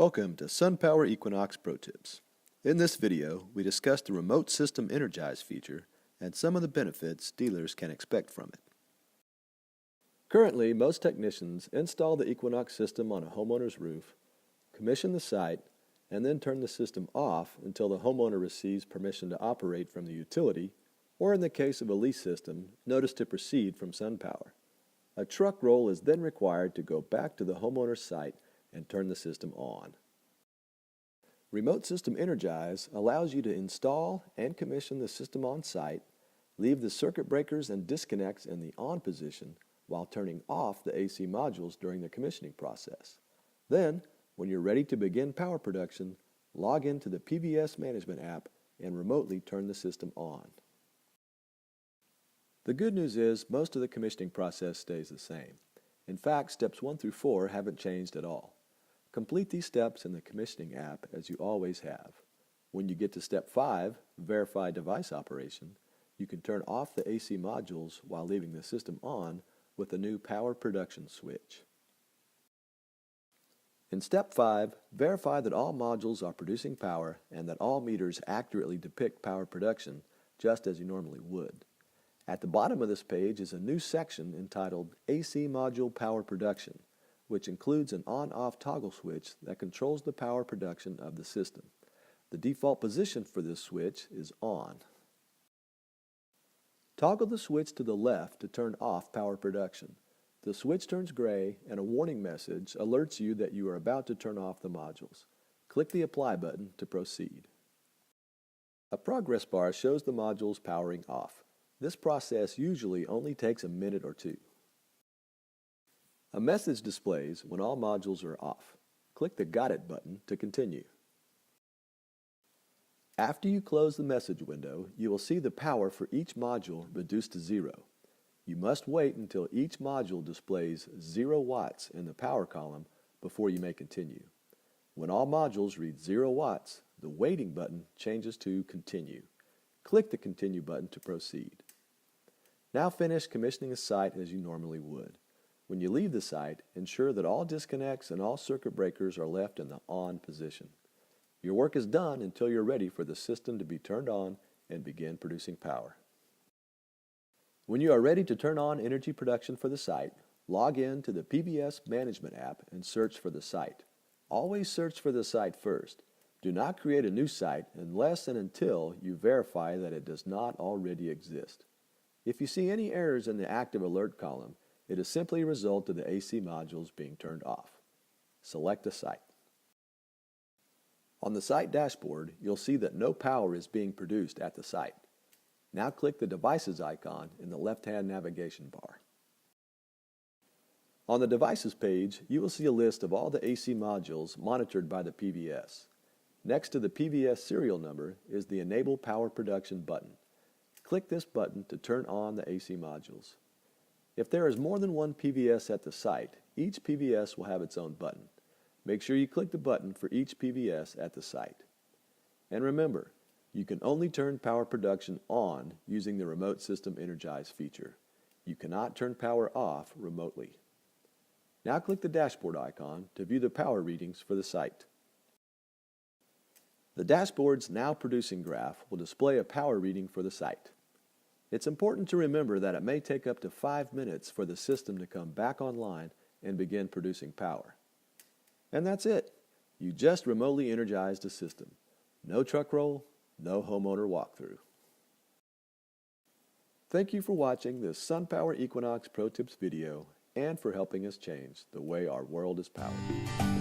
Welcome to SunPower Equinox ProTips. In this video, we discuss the Remote System Energize feature and some of the benefits dealers can expect from it. Currently, most technicians install the Equinox system on a homeowner's roof, commission the site, and then turn the system off until the homeowner receives permission to operate from the utility, or in the case of a lease system, notice to proceed from SunPower. A truck roll is then required to go back to the homeowner's site and turn the system on. Remote System Energize allows you to install and commission the system on site, leave the circuit breakers and disconnects in the on position while turning off the AC modules during the commissioning process. Then, when you're ready to begin power production, log into the PVS management app and remotely turn the system on. The good news is most of the commissioning process stays the same. In fact, steps 1 through 4 haven't changed at all. Complete these steps in the commissioning app as you always have. When you get to step 5, verify device operation, you can turn off the AC modules while leaving the system on with the new power production switch. In step 5, verify that all modules are producing power and that all meters accurately depict power production just as you normally would. At the bottom of this page is a new section entitled AC Module Power Production, which includes an on-off toggle switch that controls the power production of the system. The default position for this switch is on. Toggle the switch to the left to turn off power production. The switch turns gray and a warning message alerts you that you are about to turn off the modules. Click the Apply button to proceed. A progress bar shows the modules powering off. This process usually only takes a minute or two. A message displays when all modules are off. Click the Got It button to continue. After you close the message window, you will see the power for each module reduced to 0. You must wait until each module displays 0 watts in the power column before you may continue. When all modules read 0 watts, the waiting button changes to Continue. Click the Continue button to proceed. Now finish commissioning a site as you normally would. When you leave the site, ensure that all disconnects and all circuit breakers are left in the on position. Your work is done until you're ready for the system to be turned on and begin producing power. When you are ready to turn on energy production for the site, log in to the PVS management app and search for the site. Always search for the site first. Do not create a new site unless and until you verify that it does not already exist. If you see any errors in the active alert column, it is simply a result of the AC modules being turned off. Select a site. On the site dashboard, you'll see that no power is being produced at the site. Now click the Devices icon in the left-hand navigation bar. On the Devices page, you will see a list of all the AC modules monitored by the PVS. Next to the PVS serial number is the Enable Power Production button. Click this button to turn on the AC modules. If there is more than one PVS at the site, each PVS will have its own button. Make sure you click the button for each PVS at the site. And remember, you can only turn power production on using the Remote System Energize feature. You cannot turn power off remotely. Now click the dashboard icon to view the power readings for the site. The dashboard's Now Producing graph will display a power reading for the site. It's important to remember that it may take up to 5 minutes for the system to come back online and begin producing power. And that's it. You just remotely energized a system. No truck roll, no homeowner walkthrough. Thank you for watching this SunPower Equinox ProTips video and for helping us change the way our world is powered.